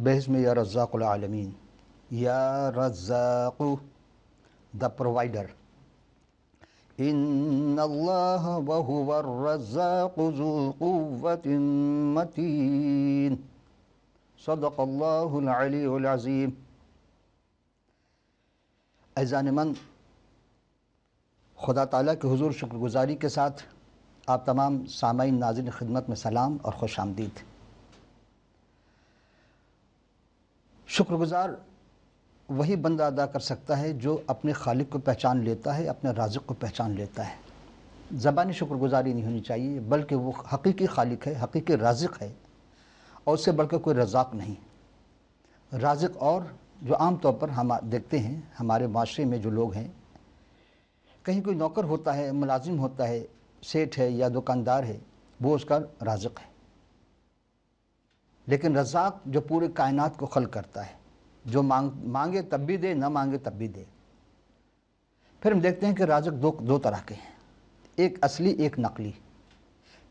بحسم یا رزاق العالمین، یا رزاق the provider. ان اللہ وہو الرزاق ذو القوة متین، صدق اللہ العلی العظیم۔ عزیزان من، خدا تعالیٰ کے حضور شکر گزاری کے ساتھ آپ تمام سامعین ناظرین خدمت میں سلام اور خوش آمدید۔ شکر گزار وہی بندہ ادا کر سکتا ہے جو اپنے خالق کو پہچان لیتا ہے، اپنے رازق کو پہچان لیتا ہے۔ زبانی شکر گزاری نہیں ہونی چاہیے، بلکہ وہ حقیقی خالق ہے، حقیقی رازق ہے، اور اس سے بڑھ کر کوئی رزاق نہیں۔ رازق اور جو عام طور پر ہم دیکھتے ہیں ہمارے معاشرے میں جو لوگ ہیں، کہیں کوئی نوکر ہوتا ہے، ملازم ہوتا ہے، سیٹھ ہے یا دکاندار ہے، وہ اس کا رازق ہے۔ لیکن رزاق جو پورے کائنات کو خلق کرتا ہے، جو مانگے تب بھی دے، نہ مانگے تب بھی دے۔ پھر ہم دیکھتے ہیں کہ رازق دو طرح کے ہیں، ایک اصلی، ایک نقلی۔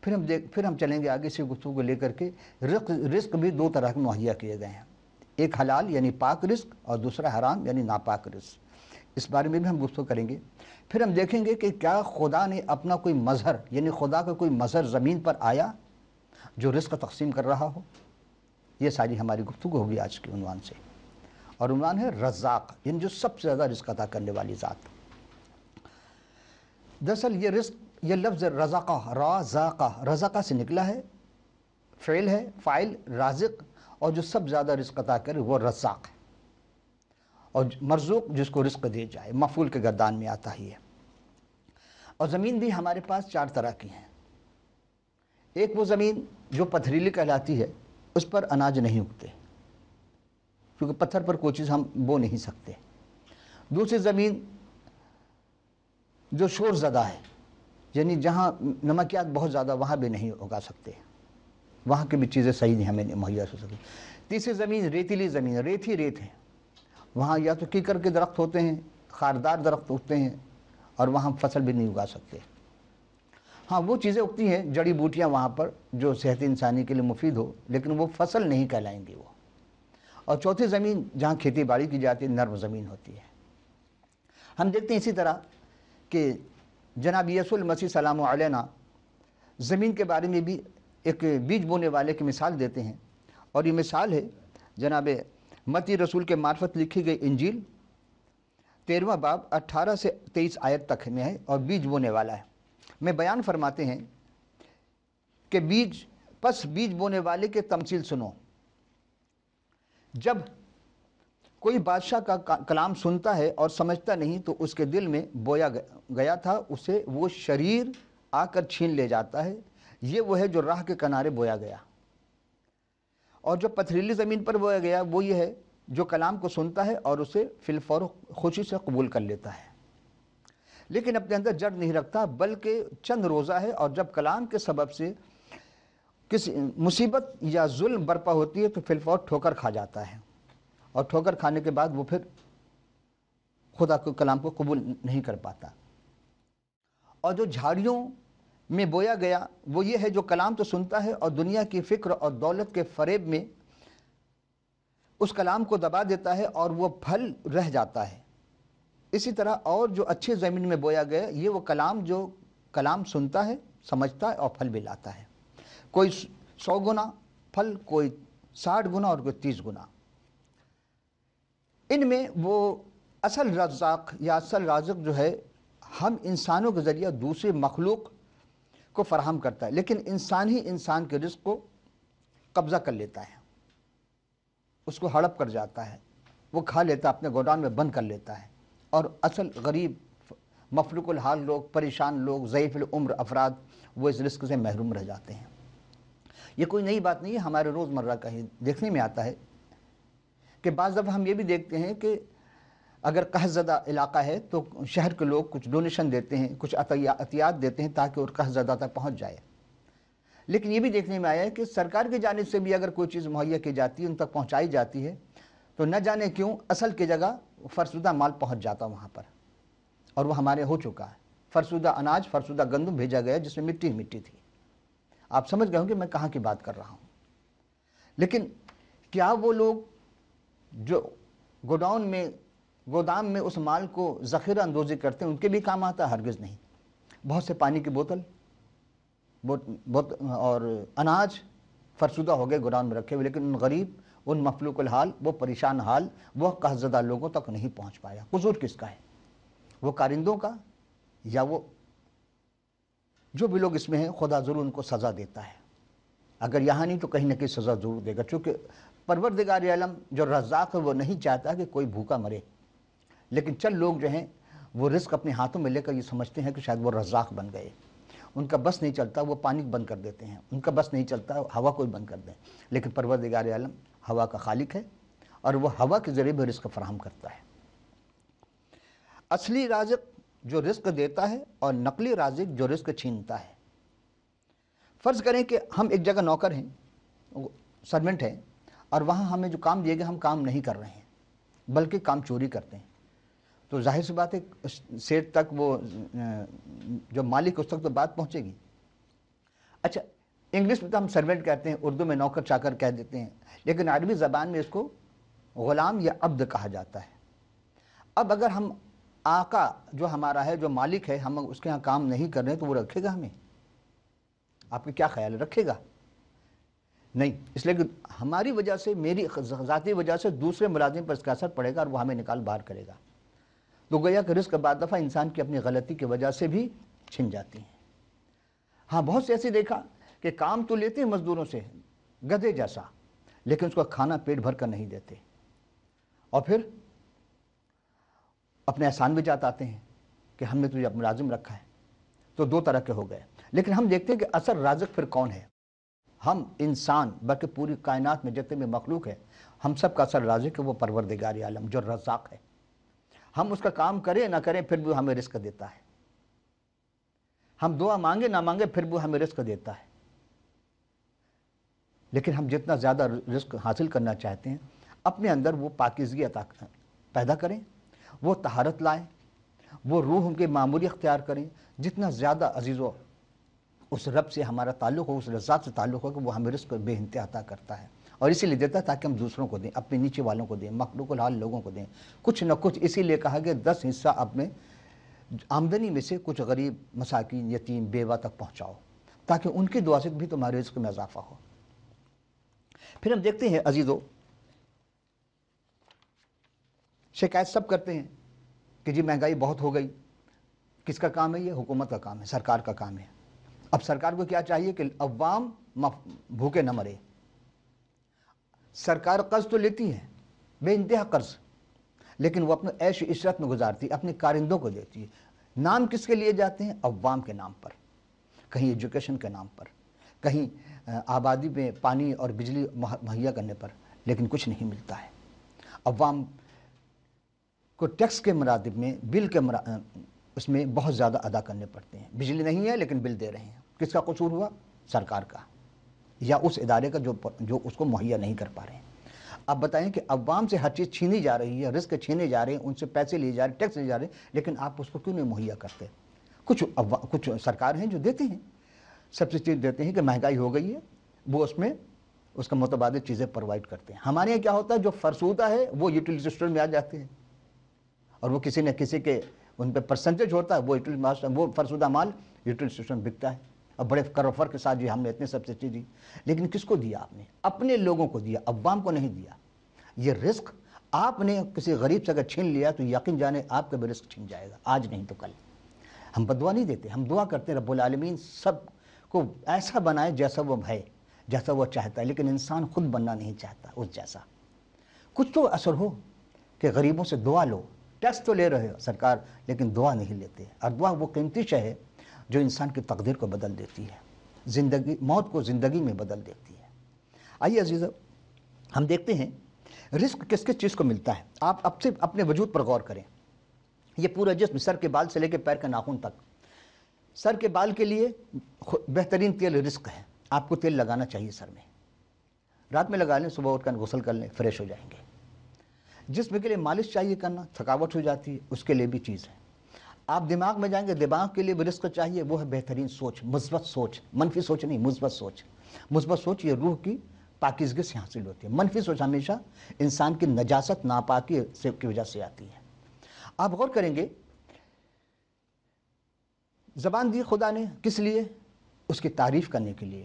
پھر ہم چلیں گے آگے سے گفتگو کو لے کر کے رزق بھی دو طرح کے مہیا کیے گئے ہیں، ایک حلال یعنی پاک رزق، اور دوسرا حرام یعنی ناپاک رزق۔ اس بارے میں بھی ہم گفتگو کریں گے۔ پھر ہم دیکھیں گے کہ کیا خدا نے اپنا کوئی مظہر، یعنی خدا کا کوئی مظہر زمین پر آیا جو رزق تقسیم کر رہا ہو۔ یہ ساری ہماری گفتگو ہوگی آج کے عنوان سے، اور عنوان ہے رزاق، یعنی جو سب سے زیادہ رزق عطا کرنے والی ذات۔ دراصل یہ رزق، یہ لفظ رزاقہ سے نکلا ہے، فعل ہے، فاعل رازق، اور جو سب زیادہ رزق عطا کرے وہ رزاق ہے، اور مرزوق جس کو رزق دے جائے، مفعول کے گردان میں آتا ہی ہے۔ اور زمین بھی ہمارے پاس چار طرح کی ہیں۔ ایک وہ زمین جو پتھریلی کہلاتی ہے، اس پر اناج نہیں اگتے، کیونکہ پتھر پر کوئی چیز ہم بو نہیں سکتے۔ دوسری زمین جو شور زدہ ہے، یعنی جہاں نمکیات بہت زیادہ، وہاں بھی نہیں اگا سکتے، وہاں کی بھی چیزیں صحیح نہیں ہمیں مہیا ہو سکتی۔ تیسری زمین ریتیلی زمین، ریت ہی ریت ہے، وہاں یا تو کیکر کے درخت ہوتے ہیں، خاردار درخت اگتے ہیں، اور وہاں فصل بھی نہیں اگا سکتے۔ ہاں وہ چیزیں اگتی ہیں، جڑی بوٹیاں وہاں پر جو صحت انسانی کے لیے مفید ہو، لیکن وہ فصل نہیں کہلائیں گے وہ۔ اور چوتھی زمین جہاں کھیتی باڑی کی جاتی ہے، نرم زمین ہوتی ہے۔ ہم دیکھتے ہیں اسی طرح کہ جناب یسوع المسیح سلام علینا زمین کے بارے میں بھی ایک بیج بونے والے کی مثال دیتے ہیں، اور یہ مثال ہے جناب متی رسول کے معرفت لکھی گئی انجیل 13واں باب 18 سے 23 آیت تک میں ہے، اور بیج بونے والا ہے۔ میں بیان فرماتے ہیں کہ بیج بونے والے کے تمثیل سنو۔ جب کوئی بادشاہ کا کلام سنتا ہے اور سمجھتا نہیں تو اس کے دل میں بویا گیا تھا، اسے وہ شریر آ کر چھین لے جاتا ہے۔ یہ وہ ہے جو راہ کے کنارے بویا گیا۔ اور جو پتھریلی زمین پر بویا گیا وہ یہ ہے جو کلام کو سنتا ہے اور اسے فی الفور خوشی سے قبول کر لیتا ہے، لیکن اپنے اندر جڑ نہیں رکھتا، بلکہ چند روزہ ہے، اور جب کلام کے سبب سے کسی مصیبت یا ظلم برپا ہوتی ہے تو فی الفور ٹھوکر کھا جاتا ہے، اور ٹھوکر کھانے کے بعد وہ پھر خدا کے کلام کو قبول نہیں کر پاتا۔ اور جو جھاڑیوں میں بویا گیا وہ یہ ہے جو کلام تو سنتا ہے اور دنیا کی فکر اور دولت کے فریب میں اس کلام کو دبا دیتا ہے، اور وہ پھل رہ جاتا ہے۔ اسی طرح اور جو اچھی زمین میں بویا گیا یہ وہ کلام جو کلام سنتا ہے، سمجھتا ہے اور پھل بھی لاتا ہے، کوئی 100 گنا پھل، کوئی 60 گنا اور کوئی 30 گنا۔ ان میں وہ اصل رزاق یا اصل رازق جو ہے ہم انسانوں کے ذریعہ دوسرے مخلوق کو فراہم کرتا ہے، لیکن انسان ہی انسان کے رزق کو قبضہ کر لیتا ہے، اس کو ہڑپ کر جاتا ہے، وہ کھا لیتا ہے، اپنے گودان میں بند کر لیتا ہے، اور اصل غریب مفلوق الحال لوگ، پریشان لوگ، ضعیف العمر افراد وہ اس رزق سے محروم رہ جاتے ہیں۔ یہ کوئی نئی بات نہیں ہے، ہمارے روزمرہ کا ہی دیکھنے میں آتا ہے کہ بعض دفعہ ہم یہ بھی دیکھتے ہیں کہ اگر قحط زدہ علاقہ ہے تو شہر کے لوگ کچھ ڈونیشن دیتے ہیں، کچھ عطیات دیتے ہیں تاکہ وہ قحط زدہ تک پہنچ جائے۔ لیکن یہ بھی دیکھنے میں آیا ہے کہ سرکار کی جانب سے بھی اگر کوئی چیز مہیا کی جاتی ہے، ان تک پہنچائی جاتی ہے، تو نہ جانے کیوں اصل کی جگہ فرسودہ مال پہنچ جاتا وہاں پر، اور وہ ہمارے ہو چکا ہے۔ فرسودہ اناج، فرسودہ گندم بھیجا گیا جس میں مٹی تھی۔ آپ سمجھ گئے ہوں کہ میں کہاں کی بات کر رہا ہوں۔ لیکن کیا وہ لوگ جو گودام میں اس مال کو ذخیرہ اندوزی کرتے ہیں ان کے بھی کام آتا ہے؟ ہرگز نہیں۔ بہت سے پانی کی بوتل اور اناج فرسودہ ہو گئے گودام میں رکھے ہوئے، لیکن ان غریب، ان مفلوک الحال، وہ پریشان حال، وہ قحط زدہ لوگوں تک نہیں پہنچ پایا۔ قصور کس کا ہے؟ وہ کارندوں کا، یا وہ جو بھی لوگ اس میں ہیں؟ خدا ضرور ان کو سزا دیتا ہے، اگر یہاں نہیں تو کہیں نہ کہیں سزا ضرور دے گا، چونکہ پروردگار عالم جو رزاق ہے وہ نہیں چاہتا کہ کوئی بھوکا مرے، لیکن چند لوگ جو ہیں وہ رزق اپنے ہاتھوں میں لے کر یہ سمجھتے ہیں کہ شاید وہ رزاق بن گئے، ان کا بس نہیں چلتا، وہ پانی بند کر دیتے ہیں، ان کا بس نہیں چلتا ہوا کو بند کر دیں، لیکن پروردگار عالم ہوا کا خالق ہے اور وہ ہوا کے ذریعے بھی رزق فراہم کرتا ہے۔ اصلی رازق جو رزق دیتا ہے اور نقلی رازق جو رزق چھینتا ہے۔ فرض کریں کہ ہم ایک جگہ نوکر ہیں، سرونٹ ہیں، اور وہاں ہمیں جو کام دیے گئے ہم کام نہیں کر رہے ہیں بلکہ کام چوری کرتے ہیں، تو ظاہر سی بات ہے سیٹ تک وہ جو مالک اس تک تو بات پہنچے گی۔ اچھا، انگلش میں تو ہم سرونٹ کہتے ہیں، اردو میں نوکر چاکر کہہ دیتے ہیں، لیکن عربی زبان میں اس کو غلام یا عبد کہا جاتا ہے۔ اب اگر ہم آقا جو ہمارا ہے، جو مالک ہے، ہم اس کے ہاں کام نہیں کر رہے ہیں تو وہ رکھے گا ہمیں؟ آپ کا کیا خیال ہے، رکھے گا؟ نہیں، اس لیے کہ ہماری وجہ سے، میری ذاتی وجہ سے دوسرے ملازم پر اس کا اثر پڑے گا اور وہ ہمیں نکال باہر کرے گا۔ تو گویا کہ رزق بعض دفعہ انسان کی اپنی غلطی کی وجہ سے بھی چھن جاتی ہیں۔ ہاں، بہت سے ایسے دیکھا کہ کام تو لیتے ہیں مزدوروں سے گدھے جیسا، لیکن اس کو کھانا پیٹ بھر کر نہیں دیتے، اور پھر اپنے احسان بھی جاتاتے ہیں کہ ہم نے تجھے ملازم رکھا ہے۔ تو دو طرح کے ہو گئے، لیکن ہم دیکھتے ہیں کہ اصل رازق پھر کون ہے؟ ہم انسان، بلکہ پوری کائنات میں جتنے بھی مخلوق ہے، ہم سب کا اصل رازق ہے وہ پروردگار عالم جو رزاق ہے۔ ہم اس کا کام کریں نہ کریں پھر بھی ہمیں رزق دیتا ہے، ہم دعا مانگے نہ مانگے پھر بھی ہمیں رزق دیتا ہے، لیکن ہم جتنا زیادہ رزق حاصل کرنا چاہتے ہیں اپنے اندر وہ پاکیزگی عطا پیدا کریں، وہ طہارت لائیں، وہ روح کے معمولی اختیار کریں، جتنا زیادہ عزیزو اس رب سے ہمارا تعلق ہو، اس رزاق سے تعلق ہو کہ وہ ہمیں رزق بے انتہا عطا کرتا ہے، اور اسی لیے دیتا ہے تاکہ ہم دوسروں کو دیں، اپنے نیچے والوں کو دیں، مخلوق الحال لوگوں کو دیں، کچھ نہ کچھ۔ اسی لیے کہا کہ 10 حصہ اپنے آمدنی میں سے کچھ غریب، مساکین، یتیم، بیوہ تک پہنچاؤ، تاکہ ان کی دعا سے بھی تمہارے رزق میں اضافہ ہو۔ پھر ہم دیکھتے ہیں عزیزو، شکایت سب کرتے ہیں کہ جی مہنگائی بہت ہو گئی۔ کس کا کام ہے یہ؟ حکومت کا کام ہے، سرکار کا کام ہے۔ اب سرکار کو کیا چاہیے کہ عوام بھوکے نہ مرے۔ سرکار قرض تو لیتی ہے، بے انتہا قرض، لیکن وہ اپنے عیش و عشرت میں گزارتی ہے، اپنے کارندوں کو دیتی ہے۔ نام کس کے لیے جاتے ہیں؟ عوام کے نام پر، کہیں ایجوکیشن کے نام پر، کہیں آبادی میں پانی اور بجلی مہیا کرنے پر، لیکن کچھ نہیں ملتا ہے۔ عوام کو ٹیکس کے مراتب میں، بل کے اس میں بہت زیادہ ادا کرنے پڑتے ہیں۔ بجلی نہیں ہے لیکن بل دے رہے ہیں، کس کا قصور ہوا؟ سرکار کا یا اس ادارے کا جو اس کو مہیا نہیں کر پا رہے ہیں۔ اب بتائیں کہ عوام سے ہر چیز چھینی جا رہی ہے، رزق چھینے جا رہے ہیں، ان سے پیسے لیے جا رہے ہیں، ٹیکس لیے جا رہے ہیں، لیکن آپ اس کو کیوں نہیں مہیا کرتے؟ کچھ سرکار ہیں جو دیتے ہیں، سبسڈی دیتے ہیں کہ مہنگائی ہو گئی ہے، وہ اس میں اس کا متبادل چیزیں پرووائڈ کرتے ہیں۔ ہمارے یہاں کیا ہوتا ہے، جو فرسودہ ہے وہ یوٹیلیٹی سسٹم میں آ جاتے ہیں، اور وہ کسی نہ کسی کے ان پہ پرسنٹیج ہوتا ہے، وہ فرسودہ مال یوٹیلیٹی سسٹم بکتا ہے، اور بڑے کروفر کے ساتھ جی ہم نے اتنے سبسڈی دی، لیکن کس کو دیا آپ نے؟ اپنے لوگوں کو دیا، عوام کو نہیں دیا۔ یہ رزق آپ نے کسی غریب سے اگر چھین لیا تو یقین جانے آپ کا بھی رزق چھین جائے گا، آج نہیں تو کل۔ ہم بدعا نہیں دیتے، ہم دعا کرتے ہیں رب العالمین سب کو ایسا بنائے جیسا وہ ہے، جیسا وہ چاہتا ہے، لیکن انسان خود بننا نہیں چاہتا اس جیسا۔ کچھ تو اثر ہو کہ غریبوں سے دعا لو، ٹیکس تو لے رہے ہو سرکار لیکن دعا نہیں لیتے، اور دعا وہ قیمتی شے ہے جو انسان کی تقدیر کو بدل دیتی ہے، موت کو زندگی میں بدل دیتی ہے۔ آئیے عزیزو، ہم دیکھتے ہیں رزق کس کس چیز کو ملتا ہے۔ آپ اب سے اپنے وجود پر غور کریں، یہ پورا جسم، سر کے بال سے لے کے پیر کے ناخن تک، سر کے بال کے لیے بہترین تیل رزق ہے، آپ کو تیل لگانا چاہیے سر میں، رات میں لگا لیں، صبح اٹھ کر غسل کر لیں، فریش ہو جائیں گے۔ جسم کے لیے مالش چاہیے کرنا، تھکاوٹ ہو جاتی ہے، اس کے لیے بھی چیز ہے۔ آپ دماغ میں جائیں گے، دماغ کے لیے بھی رزق چاہیے، وہ ہے بہترین سوچ، مثبت سوچ، منفی سوچ نہیں، مثبت سوچ۔ مثبت سوچ یہ روح کی پاکیزگی سے حاصل ہوتی ہے. منفی سوچ ہمیشہ انسان کی نجاست ناپاکی کی وجہ سے آتی ہے. آپ غور کریں گے زبان دی خدا نے کس لیے؟ اس کی تعریف کرنے کے لیے،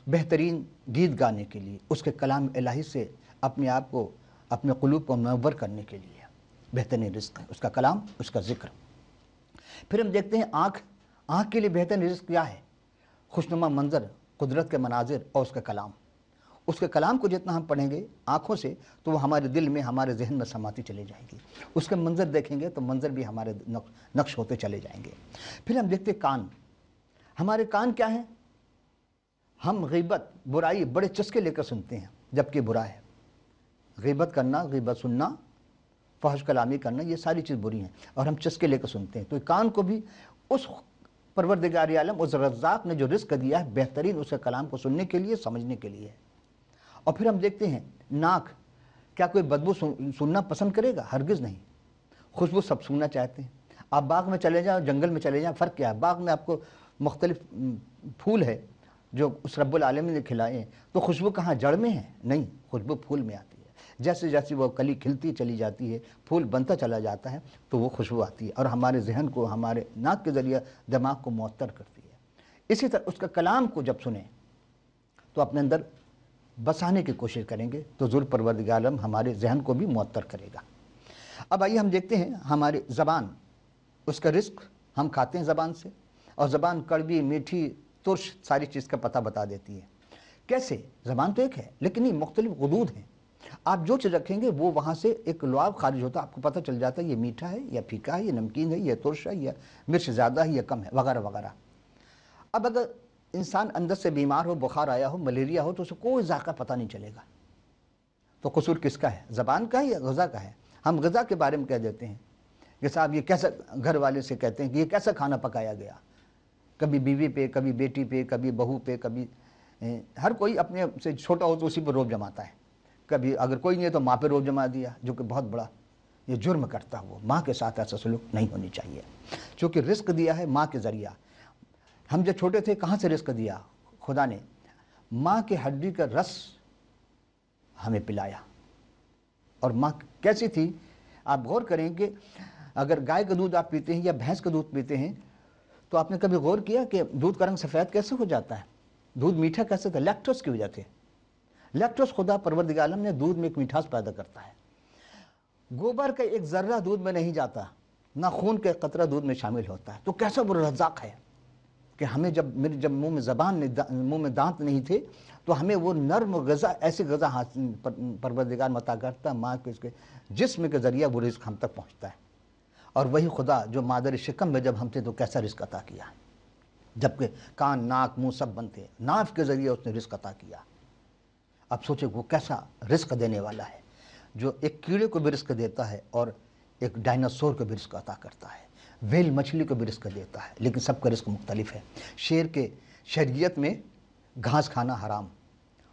بہترین گیت گانے کے لیے، اس کے کلام الہی سے اپنے آپ کو، اپنے قلوب کو منور کرنے کے لیے. بہترین رزق ہے اس کا کلام، اس کا ذکر. پھر ہم دیکھتے ہیں آنکھ کے لیے بہترین رزق کیا ہے؟ خوشنما منظر، قدرت کے مناظر اور اس کا کلام. اس کے کلام کو جتنا ہم پڑھیں گے آنکھوں سے تو وہ ہمارے دل میں، ہمارے ذہن میں سماتی چلی جائے گی. اس کے منظر دیکھیں گے تو منظر بھی ہمارے نقش ہوتے چلے جائیں گے. پھر ہم دیکھتے ہیں کان. ہمارے کان کیا ہیں؟ ہم غیبت، برائی بڑے چسکے لے کر سنتے ہیں جبکہ برا ہے. غیبت کرنا، غیبت سننا، فحش کلامی کرنا، یہ ساری چیز بری ہیں اور ہم چسکے لے کر سنتے ہیں. تو کان کو بھی اس پروردگار عالم، اس رزاق نے جو رزق دیا ہے بہترین اس کے کلام کو سننے کے لیے، سمجھنے کے لیے. اور پھر ہم دیکھتے ہیں ناک. کیا کوئی بدبو سننا پسند کرے گا؟ ہرگز نہیں. خوشبو سب سننا چاہتے ہیں. آپ باغ میں چلے جائیں، جنگل میں چلے جائیں، فرق کیا ہے؟ باغ میں آپ کو مختلف پھول ہے جو اس رب العالمین نے کھلائے ہیں، تو خوشبو کہاں جڑ میں ہے؟ نہیں، خوشبو پھول میں آتی ہے. جیسے جیسے وہ کلی کھلتی چلی جاتی ہے، پھول بنتا چلا جاتا ہے تو وہ خوشبو آتی ہے اور ہمارے ذہن کو، ہمارے ناک کے ذریعے دماغ کو معطر کرتی ہے. اسی طرح اس کا کلام کو جب سنیں تو اپنے اندر بسانے کی کوشش کریں گے تو ضرور پروردگار عالم ہمارے ذہن کو بھی معطر کرے گا. اب آئیے ہم دیکھتے ہیں ہماری زبان، اس کا رزق ہم کھاتے ہیں زبان سے، اور زبان کڑوی، میٹھی، ترش ساری چیز کا پتہ بتا دیتی ہے. کیسے؟ زبان تو ایک ہے لیکن یہ مختلف غدود ہیں. آپ جو چیز رکھیں گے وہ وہاں سے ایک لعاب خارج ہوتا ہے، آپ کو پتہ چل جاتا ہے یہ میٹھا ہے یا پھیکا ہے، یہ نمکین ہے یا ترش ہے، یا مرچ زیادہ ہے یا کم ہے، وغیرہ وغیرہ. اب اگر انسان اندر سے بیمار ہو، بخار آیا ہو، ملیریا ہو، تو اسے کوئی ذائقہ پتہ نہیں چلے گا. تو قصور کس کا ہے؟ زبان کا ہے یا غذا کا ہے؟ ہم غذا کے بارے میں کہہ دیتے ہیں کہ صاحب یہ کیسا، گھر والے سے کہتے ہیں کہ یہ کیسا کھانا پکایا گیا. کبھی بیوی پہ، کبھی بیٹی پہ، کبھی بہو پہ، کبھی ہر کوئی اپنے سے چھوٹا ہو تو اسی پہ روب جماتا ہے. کبھی اگر کوئی نہیں ہے تو ماں پہ روب جما دیا، جو کہ بہت بڑا یہ جرم کرتا ہوا. ماں کے ساتھ ایسا سلوک نہیں ہونی چاہیے. چونکہ رزق دیا ہے ماں کے ذریعہ. ہم جب چھوٹے تھے کہاں سے رزق دیا؟ خدا نے ماں کے ہڈی کا رس ہمیں پلایا. اور ماں کیسی تھی؟ آپ غور کریں کہ اگر گائے کا دودھ آپ پیتے ہیں یا بھینس کا دودھ پیتے ہیں تو آپ نے کبھی غور کیا کہ دودھ کا رنگ سفید کیسے ہو جاتا ہے؟ دودھ میٹھا کیسے تھا؟ لیکٹوز کی وجہ سے. لیکٹوز خدا پروردگار عالم نے دودھ میں ایک مٹھاس پیدا کرتا ہے. گوبر کا ایک ذرہ دودھ میں نہیں جاتا، نہ خون کا قطرہ دودھ میں شامل ہوتا ہے. تو کیسا وہ رزاق ہے کہ ہمیں جب منہ میں زبان منہ میں دانت نہیں تھے تو ہمیں وہ نرم غذا، ایسی غذا پروردگار عطا کرتا، ماں کے اس کے جسم کے ذریعہ وہ رزق ہم تک پہنچتا ہے. اور وہی خدا جو مادر شکم میں جب ہم تھے تو کیسا رزق عطا کیا، جبکہ کان، ناک، منہ سب بند تھے، ناف کے ذریعے اس نے رزق عطا کیا. اب سوچے وہ کیسا رزق دینے والا ہے، جو ایک کیڑے کو بھی رزق دیتا ہے اور ایک ڈائناسور کو بھی رزق عطا کرتا ہے، ویل مچھلی کو بھی رزق دیتا ہے، لیکن سب کا رزق مختلف ہے. شیر کے شریعت میں گھاس کھانا حرام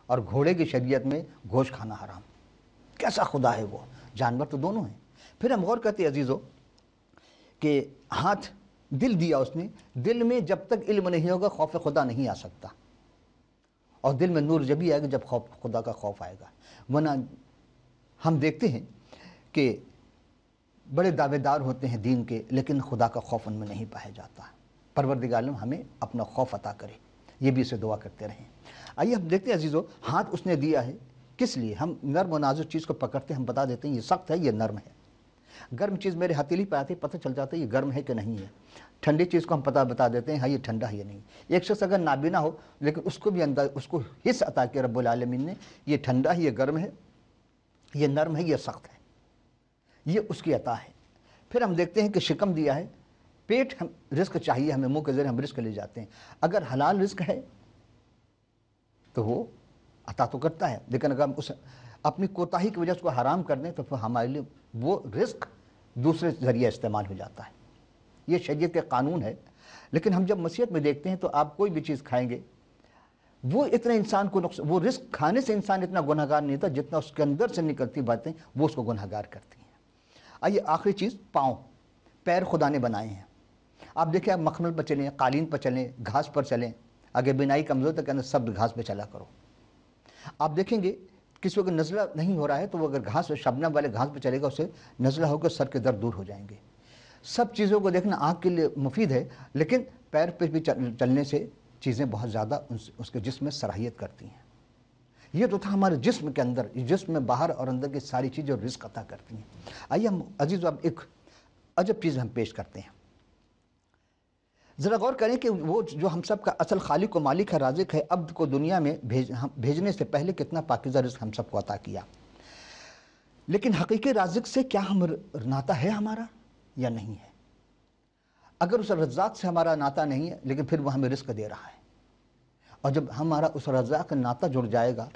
اور گھوڑے کی شریعت میں گوشت کھانا حرام. کیسا خدا ہے وہ! جانور تو دونوں ہیں. پھر ہم غور کرتے ہیں عزیزو کہ ہاتھ، دل دیا اس نے. دل میں جب تک علم نہیں ہوگا خوف خدا نہیں آ سکتا، اور دل میں نور جبھی آئے گا جب خدا کا خوف آئے گا. ورنہ ہم دیکھتے ہیں کہ بڑے دعوے دار ہوتے ہیں دین کے لیکن خدا کا خوف ان میں نہیں پایا جاتا. پروردگار عالم ہمیں اپنا خوف عطا کرے، یہ بھی اسے دعا کرتے رہیں. آئیے ہم دیکھتے ہیں عزیزو، ہاتھ اس نے دیا ہے کس لیے؟ ہم نرم و نازک چیز کو پکڑتے ہیں، ہم بتا دیتے ہیں یہ سخت ہے، یہ نرم ہے. گرم چیز میرے ہتھیلی پہ آتی ہے، پتہ چل جاتا ہے یہ گرم ہے کہ نہیں ہے. ٹھنڈی چیز کو ہم بتا دیتے ہیں ہاں یہ ٹھنڈا ہے یا نہیں. ایک شخص اگر نابینا ہو لیکن اس کو بھی اس کو حس عطا کیا رب العالمین نے، یہ ٹھنڈا ہے، یہ گرم ہے، یہ نرم ہے، یہ سخت ہے، یہ اس کی عطا ہے. پھر ہم دیکھتے ہیں کہ شکم دیا ہے. پیٹ، ہم رزق چاہیے ہمیں، منہ کے ذریعے ہم رزق لے جاتے ہیں. اگر حلال رزق ہے تو وہ عطا تو کرتا ہے، لیکن اگر ہم اس اپنی کوتاہی کی وجہ سے کو حرام کر دیں تو پھر ہمارے لیے وہ رزق دوسرے ذریعے استعمال ہو جاتا ہے. یہ شریعت کے قانون ہے. لیکن ہم جب مسیحیت میں دیکھتے ہیں تو آپ کوئی بھی چیز کھائیں گے وہ اتنا انسان کو وہ رزق کھانے سے انسان اتنا گنہگار نہیں تھا جتنا اس کے اندر سے نکلتی باتیں وہ اس کو گنہگار کرتی ہیں. آئیے آخری چیز، پاؤں. پیر خدا نے بنائے ہیں. آپ دیکھیں، آپ مخمل پر چلیں، قالین پر چلیں، گھاس پر چلیں. اگر بینائی کمزور تو کہنا سب گھاس پہ چلا کرو. آپ دیکھیں گے کسی کو نزلہ نہیں ہو رہا ہے تو وہ اگر گھاس شبنم والے گھاس پہ چلے گا اسے نزلہ ہو کر سر کے درد دور ہو جائیں گے۔ سب چیزوں کو دیکھنا آنکھ کے لیے مفید ہے، لیکن پیر پہ بھی چلنے سے چیزیں بہت زیادہ اس کے جسم میں صلاحیت کرتی ہیں۔ یہ تو تھا ہمارے جسم کے اندر، جسم میں باہر اور اندر کی ساری چیزیں اور رزق عطا کرتی ہیں۔ آئیے ہم عزیز اب ایک عجب چیز ہم پیش کرتے ہیں۔ ذرا غور کریں کہ وہ جو ہم سب کا اصل خالق و مالک ہے، رازق ہے، عبد کو دنیا میں بھیجنے سے پہلے کتنا پاکیزہ رزق ہم سب کو عطا کیا، لیکن حقیقی رازق سے کیا ہم ناتا ہے ہمارا یا نہیں ہے؟ اگر اس رزاق سے ہمارا ناتا نہیں ہے لیکن پھر وہ ہمیں رزق دے رہا ہے، اور جب ہمارا اس رزاق کا ناتا جڑ جائے گا،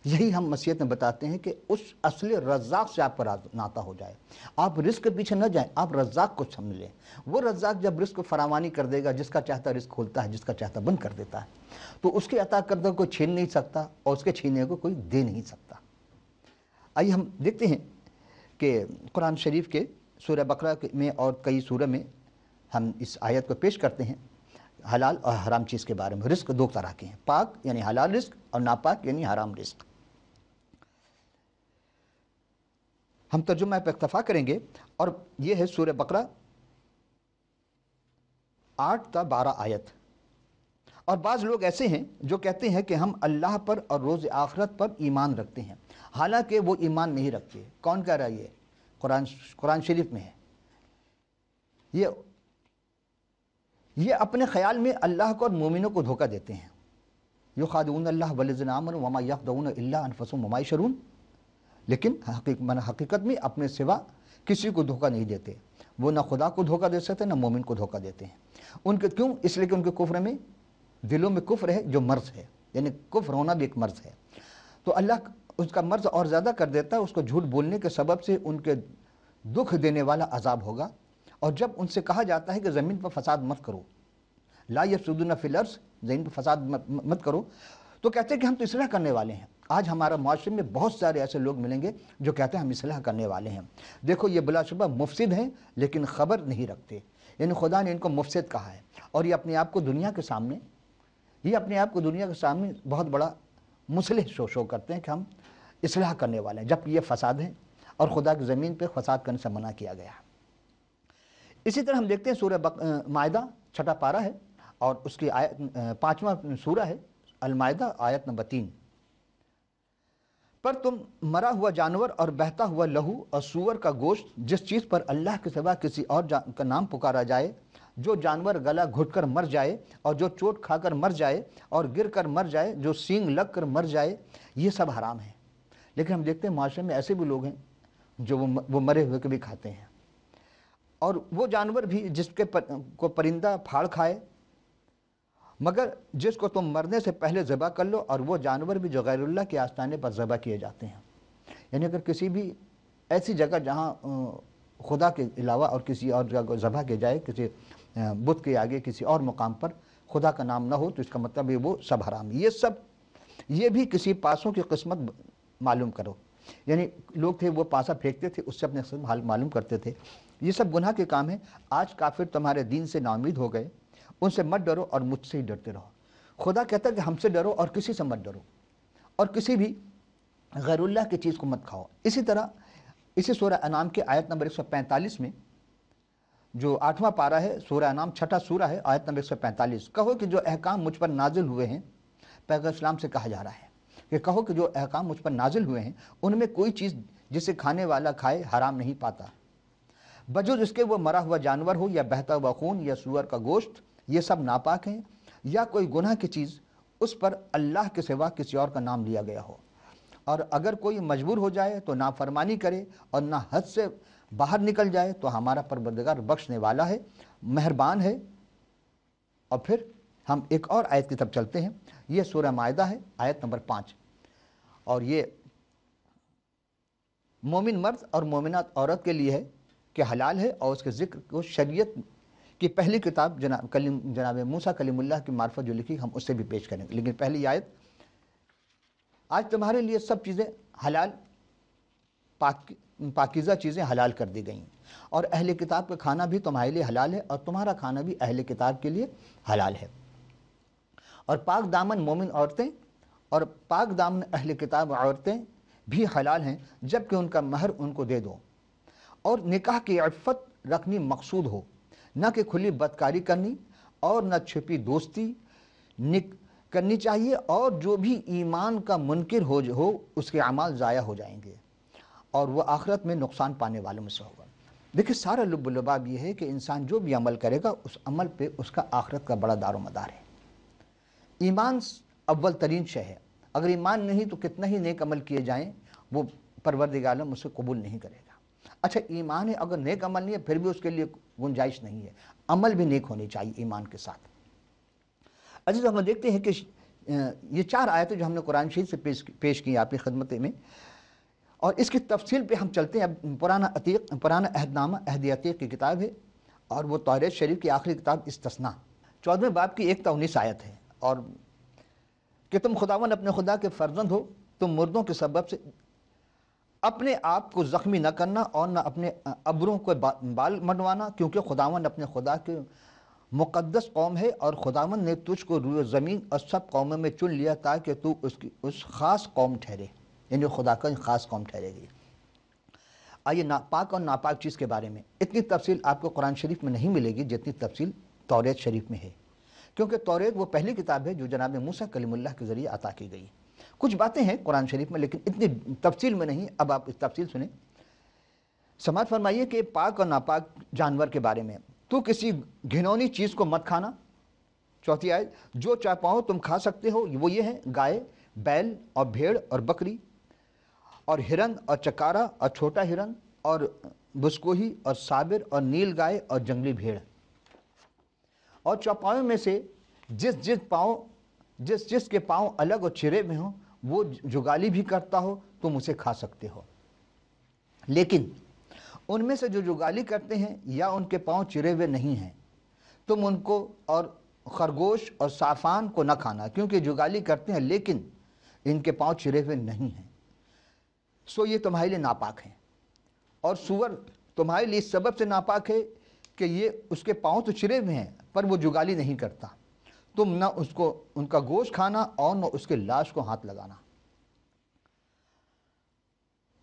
یہی ہم مسیحت میں بتاتے ہیں کہ اس اصل رزاق سے آپ کا ناتا ہو جائے۔ آپ رزق کے پیچھے نہ جائیں، آپ رزاق کو سمجھ لیں۔ وہ رزاق جب رزق کو فراوانی کر دے گا، جس کا چاہتا رزق کھولتا ہے، جس کا چاہتا بند کر دیتا ہے، تو اس کے عطا کردہ کوئی چھین نہیں سکتا اور اس کے چھینے کو کوئی دے نہیں سکتا۔ آئیے ہم دیکھتے ہیں کہ قرآن شریف کے سورہ بقرہ میں اور کئی سورہ میں ہم اس آیت کو پیش کرتے ہیں حلال اور حرام چیز کے بارے میں۔ رزق دو طرح کے ہیں، پاک یعنی حلال رزق اور ناپاک یعنی حرام رزق۔ ہم ترجمہ پہ اکتفا کریں گے، اور یہ ہے سورہ بقرہ 8 تا 12 آیت۔ اور بعض لوگ ایسے ہیں جو کہتے ہیں کہ ہم اللہ پر اور روز آخرت پر ایمان رکھتے ہیں، حالانکہ وہ ایمان نہیں رکھتے۔ کون کہہ رہا ہے؟ یہ قرآن شریف میں ہے۔ یہ اپنے خیال میں اللہ کو اور مومنوں کو دھوکہ دیتے ہیں۔ یخادعون اللہ والذین آمنوا وما یخدعون الا انفسهم وما یشعرون، لیکن حقیقت میں اپنے سوا کسی کو دھوکہ نہیں دیتے۔ وہ نہ خدا کو دھوکہ دے سکتے نہ مومن کو دھوکہ دیتے ہیں۔ ان کے کیوں؟ اس لیے کہ ان کے کفر میں، دلوں میں کفر ہے جو مرض ہے، یعنی کفر ہونا بھی ایک مرض ہے۔ تو اللہ اس کا مرض اور زیادہ کر دیتا ہے، اس کو جھوٹ بولنے کے سبب سے ان کے دکھ دینے والا عذاب ہوگا۔ اور جب ان سے کہا جاتا ہے کہ زمین پر فساد مت کرو، لا یفسدون فی الارض، زمین پر فساد مت کرو، تو کہتے ہیں کہ ہم تو اصلاح کرنے والے ہیں۔ آج ہمارا معاشرے میں بہت سارے ایسے لوگ ملیں گے جو کہتے ہیں ہم اصلاح کرنے والے ہیں۔ دیکھو یہ بلا شبہ مفسد ہیں لیکن خبر نہیں رکھتے، یعنی خدا نے ان کو مفسد کہا ہے، اور یہ اپنے آپ کو دنیا کے سامنے بہت بڑا مصلح شو کرتے ہیں کہ ہم اصلاح کرنے والے ہیں، جبکہ یہ فساد ہیں اور خدا کی زمین پہ فساد کرنے سے منع کیا گیا ہے۔ اسی طرح ہم دیکھتے ہیں سورہ مائدہ 6 پارہ ہے، اور اس کی 5واں سورہ ہے المائدہ، آیت نمبر 3۔ پر تم مرا ہوا جانور اور بہتا ہوا لہو اور سور کا گوشت، جس چیز پر اللہ کے سوا کسی اور کا نام پکارا جائے، جو جانور گلا گھٹ کر مر جائے، اور جو چوٹ کھا کر مر جائے اور گر کر مر جائے، جو سینگ لگ کر مر جائے، یہ سب حرام ہے۔ لیکن ہم دیکھتے ہیں معاشرے میں ایسے بھی لوگ ہیں جو وہ مرے ہوئے کے بھی کھاتے ہیں، اور وہ جانور بھی جس کے کو پرندہ پھاڑ کھائے، مگر جس کو تم مرنے سے پہلے ذبح کر لو، اور وہ جانور بھی جو غیر اللہ کے آستانے پر ذبح کیے جاتے ہیں۔ یعنی اگر کسی بھی ایسی جگہ جہاں خدا کے علاوہ اور کسی اور جگہ کو ذبح کیا جائے، کسی بت کے آگے کسی اور مقام پر خدا کا نام نہ ہو، تو اس کا مطلب ہے وہ سب حرام۔ یہ بھی کسی پاسوں کی قسمت معلوم کرو، یعنی لوگ تھے وہ پاسا پھینکتے تھے، اس سے اپنے حال معلوم کرتے تھے۔ یہ سب گناہ کے کام ہیں۔ آج کافر تمہارے دین سے ناامید ہو گئے، ان سے مت ڈرو اور مجھ سے ہی ڈرتے رہو۔ خدا کہتا ہے کہ ہم سے ڈرو اور کسی سے مت ڈرو، اور کسی بھی غیر اللہ کی چیز کو مت کھاؤ۔ اسی طرح اسی سورہ انعام کے آیت نمبر 145 میں، جو 8واں پارہ ہے، سورہ انعام 6 سورہ ہے، آیت نمبر 145، کہو کہ جو احکام مجھ پر نازل ہوئے ہیں، پیغمبر اسلام سے کہا جا رہا ہے کہ کہو کہ جو احکام مجھ پر نازل ہوئے ہیں، ان میں کوئی چیز جسے کھانے والا کھائے حرام نہیں پاتا، بجز اس کے وہ مرا ہوا جانور ہو یا بہتا ہوا خون یا سور کا گوشت، یہ سب ناپاک ہیں، یا کوئی گناہ کی چیز اس پر اللہ کے سوا کسی اور کا نام لیا گیا ہو۔ اور اگر کوئی مجبور ہو جائے تو نافرمانی کرے اور نہ حد سے باہر نکل جائے، تو ہمارا پروردگار بخشنے والا ہے، مہربان ہے۔ اور پھر ہم ایک اور آیت کی طرف چلتے ہیں، یہ سورہ مائدہ ہے، آیت نمبر 5، اور یہ مومن مرد اور مومنات عورت کے لیے ہے کہ حلال ہے، اور اس کے ذکر کو شریعت کی پہلی کتاب جناب موسیٰ کلیم اللہ کی معرفت جو لکھی، ہم اس سے بھی پیش کریں گے۔ لیکن پہلی آیت، آج تمہارے لیے سب چیزیں حلال، پاکیزہ چیزیں حلال کر دی گئیں، اور اہل کتاب کا کھانا بھی تمہارے لیے حلال ہے، اور تمہارا کھانا بھی اہل کتاب کے لیے حلال ہے۔ اور پاک دامن مومن عورتیں اور پاک دامن اہل کتاب عورتیں بھی حلال ہیں جبکہ ان کا مہر ان کو دے دو، اور نکاح کی عفت رکھنی مقصود ہو، نہ کہ کھلی بدکاری کرنی اور نہ چھپی دوستی کرنی چاہیے، اور جو بھی ایمان کا منکر ہو اس کے اعمال ضائع ہو جائیں گے اور وہ آخرت میں نقصان پانے والوں میں سے ہوگا۔ دیکھیں سارا لب و لباب یہ ہے کہ انسان جو بھی عمل کرے گا اس عمل پہ اس کا آخرت کا بڑا دار و مدار ہے۔ ایمان اول ترین شے ہے، اگر ایمان نہیں تو کتنا ہی نیک عمل کیے جائیں وہ پروردگار عالم اسے قبول نہیں کرے گا۔ اچھا ایمان ہے، اگر نیک عمل نہیں ہے پھر بھی اس کے لیے گنجائش نہیں ہے، عمل بھی نیک ہونے چاہیے ایمان کے ساتھ۔ عزیز ہم دیکھتے ہیں کہ یہ 4 آیتیں جو ہم نے قرآن شریف سے پیش کی آپ کی خدمت میں، اور اس کی تفصیل پہ ہم چلتے ہیں۔ اب پرانا عہد نامہ عہد عتیق کی کتاب ہے، اور وہ توریت شریف کی آخری کتاب استثناء 14ویں باب کی 1 تا 19 آیت ہے، اور کہ تم خداوند اپنے خدا کے فرزند ہو، تم مردوں کے سبب سے اپنے آپ کو زخمی نہ کرنا اور نہ اپنے ابروں کو بال منڈوانا، کیونکہ خداوند اپنے خدا کے مقدس قوم ہے، اور خداوند نے تجھ کو روئے زمین اور سب قوموں میں چن لیا تاکہ تو اس خاص قوم ٹھہرے، یعنی خدا کا خاص قوم ٹھہرے گی۔ آئیے ناپاک اور ناپاک چیز کے بارے میں اتنی تفصیل آپ کو قرآن شریف میں نہیں ملے گی جتنی تفصیل توریت شریف میں ہے، کیونکہ توریت وہ پہلی کتاب ہے جو جناب موسیٰ کلیم اللہ کے ذریعے عطا کی گئی۔ کچھ باتیں ہیں قرآن شریف میں لیکن اتنی تفصیل میں نہیں۔ اب آپ اس تفصیل سنیں۔ سماعت فرمائیے کہ پاک اور ناپاک جانور کے بارے میں، تو کسی گھنونی چیز کو مت کھانا۔ 4 آیت، جو چاپاؤں تم کھا سکتے ہو وہ یہ ہیں، گائے، بیل اور بھیڑ اور بکری اور ہرن اور چکارا اور چھوٹا ہرن اور بسکوہی اور سابر اور نیل گائے اور جنگلی بھیڑ، اور چوپاؤں میں سے جس کے پاؤں الگ اور چرے میں ہوں، وہ جگالی بھی کرتا ہو تم اسے کھا سکتے ہو، لیکن ان میں سے جو جگالی کرتے ہیں یا ان کے پاؤں چرے ہوئے نہیں ہیں تم ان کو اور خرگوش اور صافان کو نہ کھانا، کیونکہ جگالی کرتے ہیں لیکن ان کے پاؤں چرے ہوئے نہیں ہیں، سو یہ تمہارے لیے ناپاک ہیں۔ اور سور تمہارے لیے اس سبب سے ناپاک ہے کہ یہ اس کے پاؤں تو چرے ہوئے ہیں پر وہ جگالی نہیں کرتا، تم نہ ان کا گوشت کھانا اور نہ اس کے لاش کو ہاتھ لگانا۔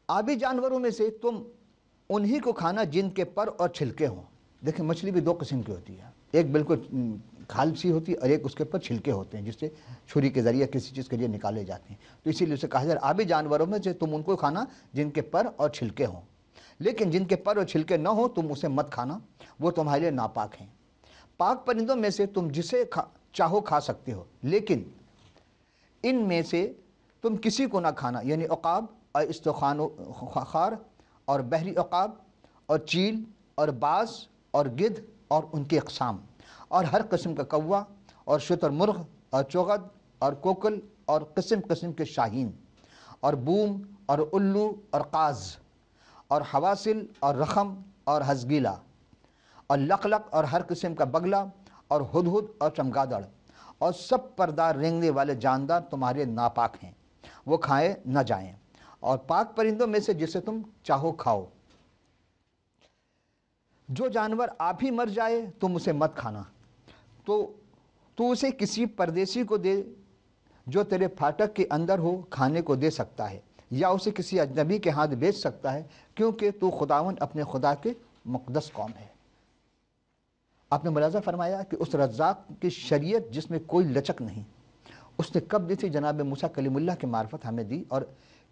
آبی جانوروں میں سے تم انہی کو کھانا جن کے پر اور چھلکے ہوں۔ دیکھیں مچھلی بھی 2 قسم کی ہوتی ہے، ایک بالکل کھال سی ہوتی ہے اور ایک اس کے پر چھلکے ہوتے ہیں جس سے چھری کے ذریعے کسی چیز کے لیے نکالے جاتے ہیں، تو اسی لیے اسے کہا جائے آبی جانوروں میں سے تم ان کو کھانا جن کے پر اور چھلکے ہوں، لیکن جن کے پر اور چھلکے نہ ہوں تم اسے مت کھانا، وہ تمہارے لیے ناپاک ہیں۔ پاک پرندوں میں سے تم جسے چاہو کھا سکتے ہو، لیکن ان میں سے تم کسی کو نہ کھانا، یعنی عقاب اور استخوان اور بحری عقاب اور چیل اور باز اور گدھ اور ان کی اقسام، اور ہر قسم کا کوا اور شتر مرغ اور چغد اور کوکل اور قسم قسم کے شاہین اور بوم اور الو اور قاز اور حواسل اور رخم اور ہزگیلا اور لقلق اور ہر قسم کا بگلا اور ہدہد اور چمگادڑ اور سب پردار رینگنے والے جاندار تمہارے ناپاک ہیں، وہ کھائے نہ جائیں، اور پاک پرندوں میں سے جسے تم چاہو کھاؤ۔ جو جانور آپ ہی مر جائے تم اسے مت کھانا، تو اسے کسی پردیسی کو دے جو تیرے پھاٹک کے اندر ہو کھانے کو دے سکتا ہے، یا اسے کسی اجنبی کے ہاتھ بیچ سکتا ہے، کیونکہ تو خداوند اپنے خدا کے مقدس قوم ہے۔ آپ نے ملاحظہ فرمایا کہ اس رزاق کی شریعت جس میں کوئی لچک نہیں، اس نے کب دی تھی؟ جناب موسیٰ کلیم اللہ کے معرفت ہمیں دی، اور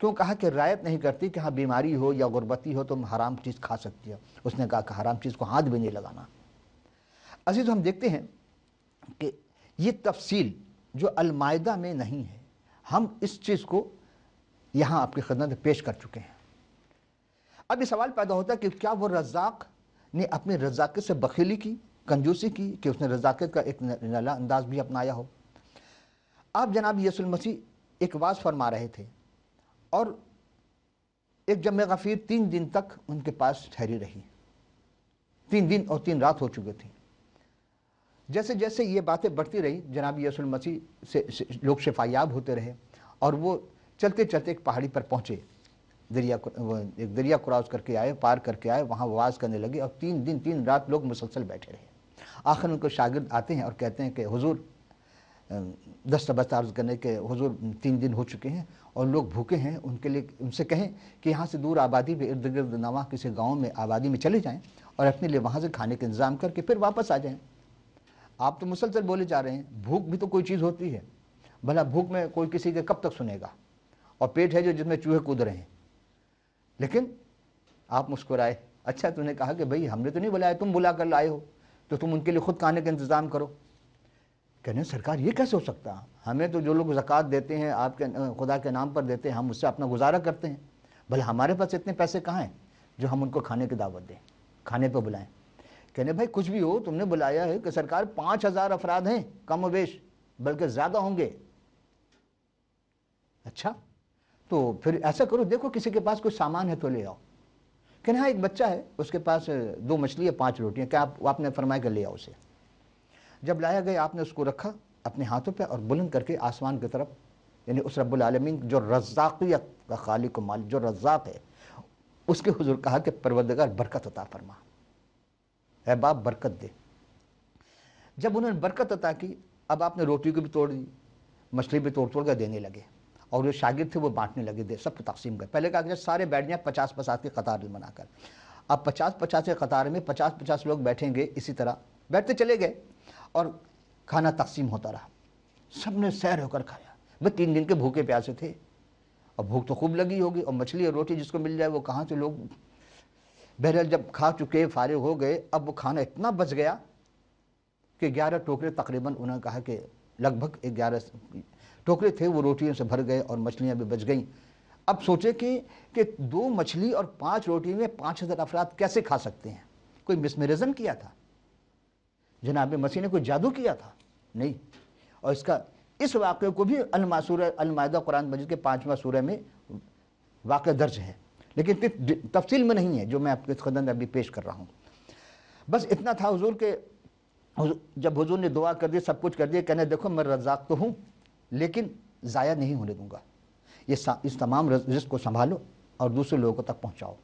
کیوں کہا کہ رعایت نہیں کرتی کہ ہاں بیماری ہو یا غربتی ہو تم حرام چیز کھا سکتی ہو، اس نے کہا کہ حرام چیز کو ہاتھ بھی نہیں لگانا۔ عزیز ہم دیکھتے ہیں کہ یہ تفصیل جو المائدہ میں نہیں ہے، ہم اس چیز کو یہاں آپ کی خدمت میں پیش کر چکے ہیں۔ اب یہ سوال پیدا ہوتا ہے کہ کیا وہ رزاق نے اپنے رزاقت سے بخیلی کی، کنجوسی کی، کہ اس نے رزاقت کا ایک نلا انداز بھی اپنایا ہو؟ آپ جناب یسوع المسیح ایک وعظ فرما رہے تھے، اور ایک جمع غفیر 3 دن تک ان کے پاس ٹھہری رہی، 3 دن اور 3 رات ہو چکے تھے۔ جیسے جیسے یہ باتیں بڑھتی رہی جناب یسوع المسیح سے لوگ شفایاب ہوتے رہے، اور وہ چلتے چلتے ایک پہاڑی پر پہنچے، ایک دریا کراس کر کے آئے، پار کر کے آئے، وہاں وعظ کرنے لگے، اور 3 دن 3 رات لوگ مسلسل بیٹھے رہے۔ آخر ان کو شاگرد آتے ہیں اور کہتے ہیں کہ حضور دستبست عرض کرنے کے حضور 3 دن ہو چکے ہیں اور لوگ بھوکے ہیں، ان کے لیے ان سے کہیں کہ یہاں سے دور آبادی میں ارد گرد نواں کسی گاؤں میں آبادی میں چلے جائیں اور اپنے لیے وہاں سے کھانے کا انتظام کر کے پھر واپس آ جائیں۔ آپ تو مسلسل بولے جا رہے ہیں، بھوک بھی تو کوئی چیز ہوتی ہے، بھلا بھوک میں کوئی کسی کے کب تک سنے گا، اور پیٹ ہے جو جس میں چوہے کود رہے ہیں۔ لیکن آپ مسکرائے، اچھا تم نے کہا کہ بھئی ہم نے تو نہیں بلایا، تم بلا کر لائے ہو تو تم ان کے لیے خود کھانے کا انتظام کرو۔ کہنے سرکار یہ کیسے ہو سکتا، ہمیں تو جو لوگ زکوٰۃ دیتے ہیں آپ کے خدا کے نام پر دیتے ہیں، ہم اس سے اپنا گزارا کرتے ہیں، بھلا ہمارے پاس اتنے پیسے کہاں ہیں جو ہم ان کو کھانے کی دعوت دیں، کھانے پہ بلائیں۔ کہنے بھائی کچھ بھی ہو، تم نے بلایا ہے کہ سرکار 5000 افراد ہیں کم و بیش، بلکہ زیادہ ہوں گے۔ اچھا تو پھر ایسا کرو، دیکھو کسی کے پاس کوئی سامان ہے تو لے آؤ۔ کہنے ہاں ایک بچہ ہے، اس کے پاس 2 مچھلی ہے 5 روٹیاں، کیا آپ نے فرمایا کہ لے آؤ اسے۔ جب لایا گیا آپ نے اس کو رکھا اپنے ہاتھوں پہ اور بلند کر کے آسمان کی طرف، یعنی اس رب العالمین جو رزاقیت کا خالق و مالک، جو رزاق ہے، اس کے حضور کہا کہ پروردگار برکت عطا فرما، اے باپ برکت دے۔ جب انہوں نے برکت عطا کی، اب آپ نے روٹی کو بھی توڑ دی، مچھلی بھی توڑ کر دینے لگے، اور جو شاگرد تھے وہ بانٹنے لگے، سب کو تقسیم کر۔ پہلے کہا کہ سارے بیٹھ جائیں 50-50 کی قطار بنا کر۔ اب 50-50 کی قطار میں 50-50 لوگ بیٹھیں گے، اسی طرح بیٹھتے چلے گئے اور کھانا تقسیم ہوتا رہا، سب نے سیر ہو کر کھایا۔ وہ 3 دن کے بھوکے پیاسے تھے اور بھوک تو خوب لگی ہوگی، اور مچھلی اور روٹی جس کو مل جائے وہ کہاں سے لوگ۔ بہرحال جب کھا چکے فارغ ہو گئے، اب وہ کھانا اتنا بچ گیا کہ 11 ٹوکرے تقریباً، انہوں نے کہا کہ لگ بھگ 11 ٹوکرے تھے، وہ روٹیوں سے بھر گئے اور مچھلیاں بھی بچ گئیں۔ اب سوچے کہ 2 مچھلی اور 5 روٹی میں 5000 افراد کیسے کھا سکتے ہیں؟ کوئی مسمرزم کیا تھا؟ جناب مسیح نے کوئی جادو کیا تھا؟ نہیں۔ اور اس واقعے کو بھی سورہ المائدہ قرآن مجید کے 5واں سورہ میں واقعہ درج ہے، لیکن تفصیل میں نہیں ہے جو میں آپ کے خدمت میں ابھی پیش کر رہا ہوں۔ بس اتنا تھا حضور کے، جب حضور نے دعا کر دی، سب کچھ کر دیا، کہنے دیکھو میں رزاق تو ہوں لیکن ضائع نہیں ہونے دوں گا، اس تمام رزق کو سنبھالو اور دوسرے لوگوں تک پہنچاؤ۔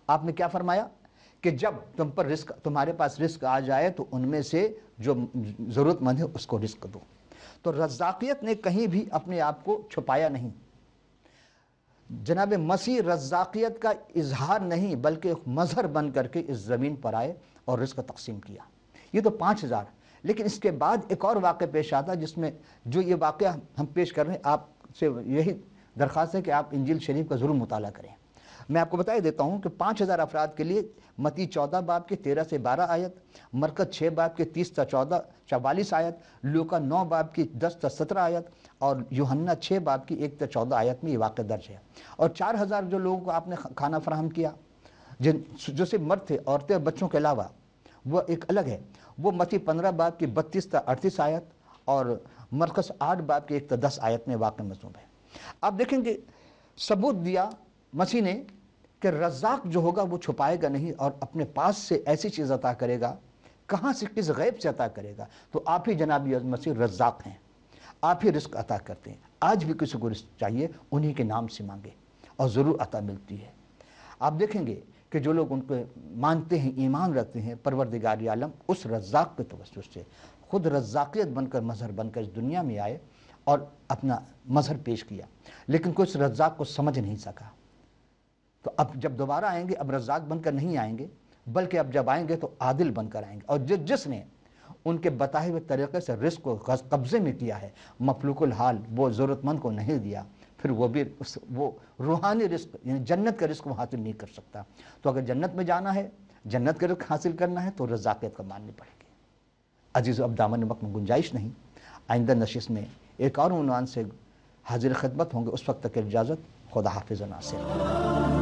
آپ نے کیا فرمایا کہ جب تمہارے پاس رزق آ جائے تو ان میں سے جو ضرورت مند ہے اس کو رزق دو۔ تو رزاقیت نے کہیں بھی اپنے آپ کو چھپایا نہیں۔ جناب مسیح رزاقیت کا اظہار نہیں بلکہ مظہر بن کر کے اس زمین پر آئے اور رزق تقسیم کیا۔ یہ تو 5000، لیکن اس کے بعد ایک اور واقعہ پیش آتا جس میں جو یہ واقعہ ہم پیش کر رہے ہیں، آپ سے یہی درخواست ہے کہ آپ انجیل شریف کا ضرور مطالعہ کریں۔ میں آپ کو بتا دیتا ہوں کہ 5000 افراد کے لیے متی 14 باب کے 13 سے 12 آیت، مرکز 6 باب کے 30 تا 44 آیت، لوکا 9 باب کی 10 تا 17 آیت اور یوحنا 6 باب کی 1 تا 14 آیت میں یہ واقعہ درج ہے۔ اور 4000 جو لوگوں کو آپ نے کھانا فراہم کیا، جو صرف مرد تھے، عورتیں اور بچوں کے علاوہ، وہ ایک الگ ہے۔ وہ متی 15 باب کی 32 تا 38 آیت اور مرکز 8 باب کی 1 تا 10 آیت میں واقع مضمون ہے۔ آپ دیکھیں کہ ثبوت دیا مسیح نے کہ رزاق جو ہوگا وہ چھپائے گا نہیں اور اپنے پاس سے ایسی چیز عطا کرے گا، کہاں سے، کس غیب سے عطا کرے گا۔ تو آپ ہی جناب مسیح رزاق ہیں، آپ ہی رزق عطا کرتے ہیں۔ آج بھی کسی کو رزق چاہیے انہی کے نام سے مانگے اور ضرور عطا ملتی ہے۔ آپ دیکھیں گے کہ جو لوگ ان کو مانتے ہیں، ایمان رکھتے ہیں، پروردگار عالم اس رزاق کے توسط سے خود رزاقیت بن کر، مظہر بن کر اس دنیا میں آئے اور اپنا مظہر پیش کیا، لیکن کوئی اس رزاق کو سمجھ نہیں سکا۔ تو اب جب دوبارہ آئیں گے اب رزاق بن کر نہیں آئیں گے، بلکہ اب جب آئیں گے تو عادل بن کر آئیں گے، اور جس نے ان کے بتائے ہوئے طریقے سے رزق کو قبضے میں کیا ہے، مفلوق الحال وہ ضرورت مند کو نہیں دیا، پھر وہ بھی وہ روحانی رزق یعنی جنت کا رزق وہ حاصل نہیں کر سکتا۔ تو اگر جنت میں جانا ہے، جنت کا رزق حاصل کرنا ہے تو رزاقیت کو ماننی پڑے گی۔ عزیز اب دامن وقت میں گنجائش نہیں، آئندہ نشست میں ایک اور عنوان سے حاضر خدمت ہوں گے، اس وقت تک اجازت، خدا حافظ و ناصر۔